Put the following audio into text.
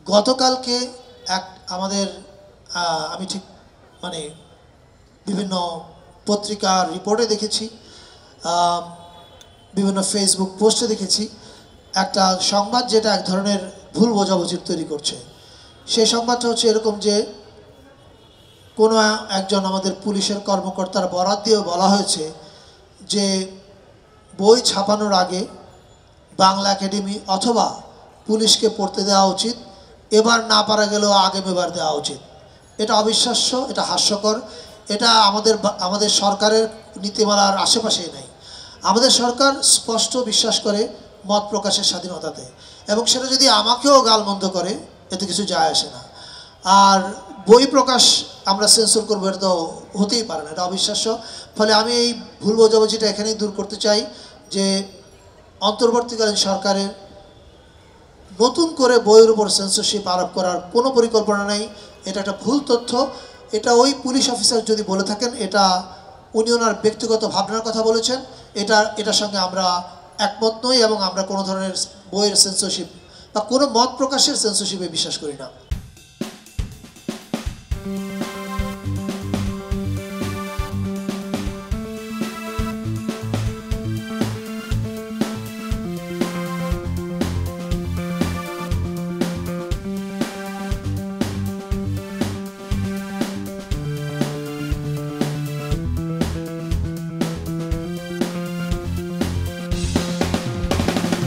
গতকালকে এক আমাদের আমি ঠিক মানে বিভিন্ন পত্রিকার রিপোর্টে দেখেছি, বিভিন্ন ফেসবুক পোস্টে দেখেছি একটা সংবাদ যেটা এক ধরনের ভুল বোঝাবুঝির তৈরি করছে। সেই সংবাদটা হচ্ছে এরকম যে কোনো একজন আমাদের পুলিশের কর্মকর্তার বরাত দিয়ে বলা হয়েছে যে বই ছাপানোর আগে বাংলা একাডেমি অথবা পুলিশকে পড়তে দেওয়া উচিত, এবার না পারা গেলেও আগামীবার দেওয়া উচিত। এটা অবিশ্বাস্য, এটা হাস্যকর, এটা আমাদের সরকারের নীতিমালার আশেপাশেই নাই। আমাদের সরকার স্পষ্ট বিশ্বাস করে মত প্রকাশের স্বাধীনতাতে, এবং সেটা যদি আমাকেও গালমন্দ করে এতে কিছু যায় আসে না। আর বই প্রকাশ আমরা সেন্সর করবো, এটা তো হতেই পারে না, এটা অবিশ্বাস্য। ফলে আমি এই ভুল বোঝাবুঝিটা এখানেই দূর করতে চাই যে অন্তর্বর্তীকালীন সরকারের নতুন করে বইয়ের উপর সেন্সরশিপ আরোপ করার কোনো পরিকল্পনা নেই। এটা একটা ভুল তথ্য। এটা ওই পুলিশ অফিসার যদি বলে থাকেন, এটা উনি ওনার ব্যক্তিগত ভাবনার কথা বলেছেন, এটার সঙ্গে আমরা একমত নই, এবং আমরা কোনো ধরনের বইয়ের সেন্সরশিপ বা কোনো মত প্রকাশের সেন্সরশিপে বিশ্বাস করি না।